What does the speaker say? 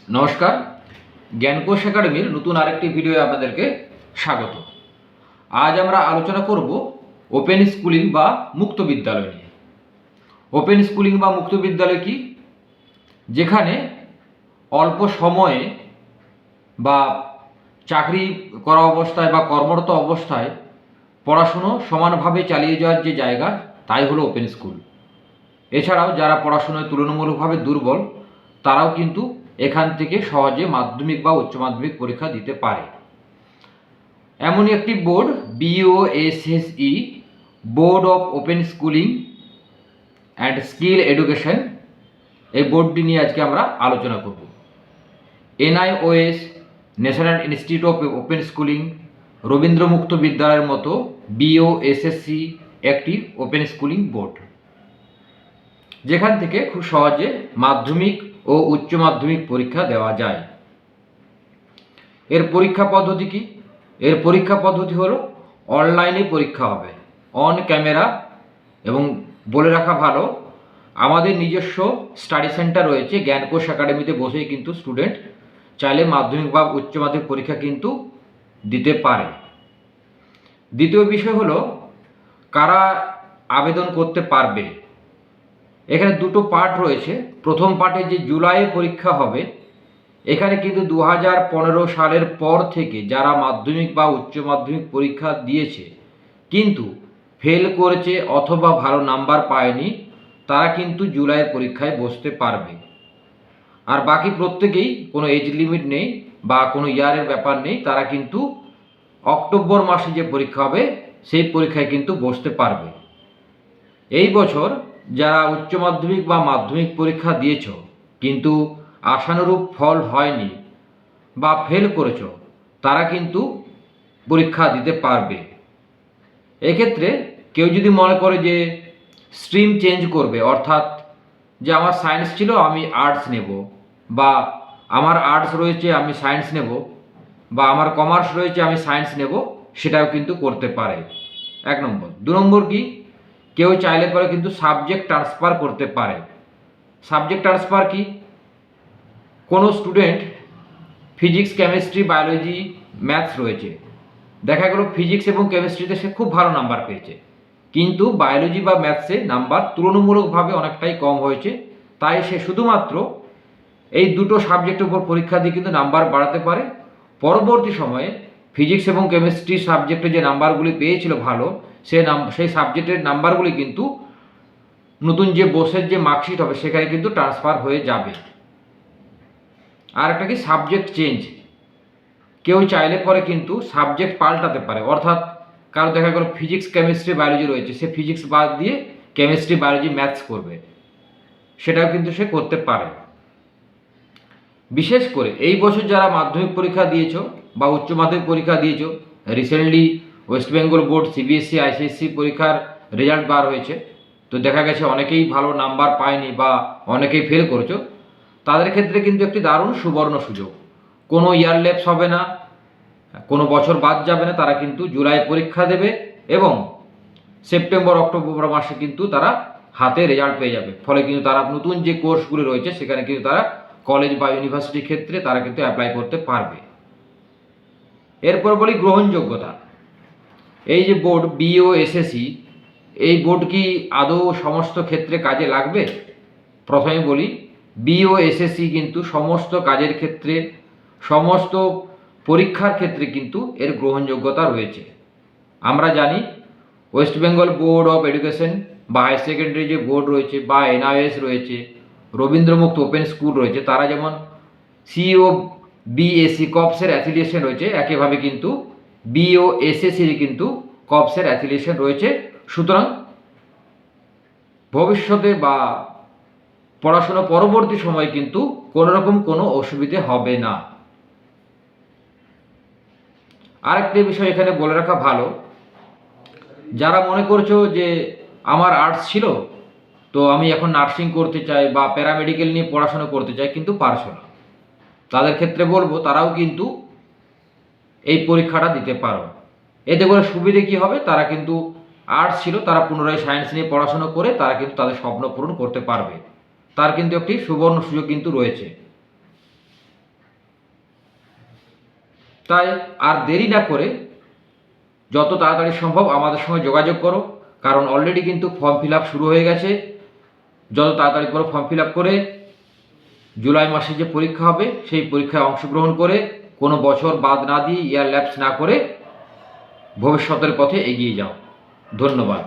নমস্কার, জ্ঞানকোষ একাডেমির নতুন আরেকটি ভিডিও আপনাদেরকে স্বাগত। আজ আমরা আলোচনা করব ওপেন স্কুলিং বা মুক্ত বিদ্যালয় নিয়ে। ওপেন স্কুলিং বা মুক্ত বিদ্যালয় কি? যেখানে অল্প সময়ে বা চাকরি করা অবস্থায় বা কর্মরত অবস্থায় পড়াশুনো সমানভাবে চালিয়ে যাওয়ার যে জায়গা, তাই হলো ওপেন স্কুল। এছাড়াও যারা পড়াশোনায় তুলনামূলকভাবে দুর্বল, তারাও কিন্তু এখান থেকে সহজে মাধ্যমিক বা উচ্চ মাধ্যমিক পরীক্ষা দিতে পারে। এমনই একটি board BOSSE, board of open schooling and skill education. এই বোর্ডটি নিয়ে আজকে আমরা আলোচনা করব। NIOS, national institute of open schooling, Rabindra মুক্ত বিদ্যালয়ের মতো BOSSE একটি ওপেন স্কুলিং বোর্ড, যেখান থেকে খুব সহজে মাধ্যমিক ও উচ্চ মাধ্যমিক পরীক্ষা দেওয়া যায়। এর পরীক্ষা পদ্ধতি কি? এর পরীক্ষা পদ্ধতি হলো অনলাইনে পরীক্ষা হবে, অন ক্যামেরা। এবং বলে রাখা ভালো, আমাদের নিজস্ব স্টাডি সেন্টার রয়েছে। জ্ঞানকোষ একাডেমিতে বসেই কিন্তু স্টুডেন্ট চাইলে মাধ্যমিক বা উচ্চ মাধ্যমিক পরীক্ষা কিন্তু দিতে পারে। দ্বিতীয় বিষয় হলো কারা আবেদন করতে পারবে। এখানে দুটো পার্ট রয়েছে। প্রথম পার্টে যে জুলাইয়ে পরীক্ষা হবে, এখানে কিন্তু 2015 সালের পর থেকে যারা মাধ্যমিক বা উচ্চ মাধ্যমিক পরীক্ষা দিয়েছে কিন্তু ফেল করেছে অথবা ভালো নাম্বার পায়নি, তারা কিন্তু জুলাইয়ের পরীক্ষায় বসতে পারবে। আর বাকি প্রত্যেকেই, কোনো এজ লিমিট নেই বা কোনো ইয়ারের ব্যাপার নেই, তারা কিন্তু অক্টোবর মাসে যে পরীক্ষা হবে সেই পরীক্ষায় কিন্তু বসতে পারবে। এই বছর যারা উচ্চ মাধ্যমিক বা মাধ্যমিক পরীক্ষা দিয়েছ কিন্তু আশানুরূপ ফল হয়নি বা ফেল করেছ, তারা কিন্তু পরীক্ষা দিতে পারবে। এক্ষেত্রে কেউ যদি মনে করে যে স্ট্রিম চেঞ্জ করবে, অর্থাৎ যে আমার সায়েন্স ছিল আমি আর্টস নেব, বা আমার আর্টস রয়েছে আমি সায়েন্স নেব, বা আমার কমার্স রয়েছে আমি সায়েন্স নেব, সেটাও কিন্তু করতে পারে। 1 নম্বর। 2 নম্বর কি, কেউ চাইলে পরে কিন্তু সাবজেক্ট ট্রান্সফার করতে পারে। সাবজেক্ট ট্রান্সফার কি? কোনো student physics, chemistry, biology, maths রয়েছে, দেখা গেল ফিজিক্স এবং কেমিস্ট্রিতে সে খুব ভালো নাম্বার পেয়েছে, কিন্তু বায়োলজি বা ম্যাথসে নাম্বার তুলনামূলকভাবে অনেকটাই কম হয়েছে, তাই সে শুধুমাত্র এই দুটো সাবজেক্টের উপর পরীক্ষা দিয়ে কিন্তু নাম্বার বাড়াতে পারে। পরবর্তী সময়ে ফিজিক্স এবং কেমিস্ট্রি সাবজেক্টে যে নাম্বারগুলি পেয়েছিল ভালো, সেই সাবজেক্টের নাম্বারগুলি কিন্তু নতুন যে বোর্ডের যে মার্কশিট হবে সেখানে কিন্তু ট্রান্সফার হয়ে যাবে। আর একটা কি, সাবজেক্ট চেঞ্জ। কেউ চাইলে পরে কিন্তু সাবজেক্ট পাল্টাতে পারে, অর্থাৎ কারো দেখা গেল ফিজিক্স, কেমিস্ট্রি, বায়োলজি রয়েছে, সে ফিজিক্স বাদ দিয়ে কেমিস্ট্রি, বায়োলজি, ম্যাথস করবে, সেটাও কিন্তু সে করতে পারে। বিশেষ করে এই বছর যারা মাধ্যমিক পরীক্ষা দিয়েছো বা উচ্চ মাধ্যমিক পরীক্ষা দিয়েছো, recently West Bengal board CBSE ICSE পরীক্ষার রেজাল্ট বার হয়েছে, তো দেখা গেছে অনেকেই ভালো নাম্বার পায়নি বা অনেকেই ফেল করেছো, তাদের ক্ষেত্রে কিন্তু একটি দারুণ সুবর্ণ সুযোগ। কোনো ইয়ার ল্যাপস হবে না, কোনো বছর বাদ যাবে না, তারা কিন্তু জুলাই পরীক্ষা দেবে এবং সেপ্টেম্বর অক্টোবর মাসে কিন্তু তারা হাতে রেজাল্ট পেয়ে যাবে। ফলে কিন্তু তারা নতুন যে কোর্সগুলি রয়েছে সেখানে কিন্তু তারা কলেজ বা ইউনিভার্সিটির ক্ষেত্রে তারা কিন্তু অ্যাপ্লাই করতে পারবে। এরপর বলি গ্রহণযোগ্যতা। এই যে বোর্ড BOSSE, এই বোর্ড কি আদৌ সমস্ত ক্ষেত্রে কাজে লাগবে? প্রথমে বলি, BOSSE কিন্তু সমস্ত কাজের ক্ষেত্রে, সমস্ত পরীক্ষার ক্ষেত্রে কিন্তু এর গ্রহণযোগ্যতা রয়েছে। আমরা জানি West Bengal board of education বা হায়ার সেকেন্ডারি যে বোর্ড রয়েছে বা NIOS রয়েছে, রবীন্দ্রমুক্ত ওপেন স্কুল রয়েছে, তারা যেমন COBSE কপসের অ্যাফিলিয়েশন রয়েছে, একইভাবে কিন্তু BOSSE কিন্তু কপসের অ্যাফিলিয়েশন রয়েছে। সুতরাং ভবিষ্যতে বা পড়াশোনা পরবর্তী সময়ে কিন্তু কোনোরকম কোনো অসুবিধে হবে না। আরেকটি বিষয় এখানে বলে রাখা ভালো, যারা মনে করছো যে আমার আর্টস ছিল তো আমি এখন নার্সিং করতে চাই বা প্যারামেডিক্যাল নিয়ে পড়াশোনা করতে চাই কিন্তু পারছো না, তাদের ক্ষেত্রে বলবো তারাও কিন্তু এই পরীক্ষাটা দিতে পারো। এতে করে সুবিধে কী হবে, তারা কিন্তু আর্টস ছিল, তারা পুনরায় সায়েন্স নিয়ে পড়াশোনা করে তারা কিন্তু তাদের স্বপ্ন পূরণ করতে পারবে। তার কিন্তু একটি সুবর্ণ সুযোগ কিন্তু রয়েছে। তাই আর দেরি না করে যত তাড়াতাড়ি সম্ভব আমাদের সঙ্গে যোগাযোগ করো, কারণ অলরেডি কিন্তু ফর্ম ফিল আপ শুরু হয়ে গেছে। যত তাড়াতাড়ি করো ফর্ম ফিল আপ করে জুলাই মাসে যে পরীক্ষা হবে সেই পরীক্ষায় অংশগ্রহণ করে কোনো বছর বাদ না দিয়ে ইয়ার ল্যাপস না করে ভবিষ্যতের পথে এগিয়ে যাও। ধন্যবাদ।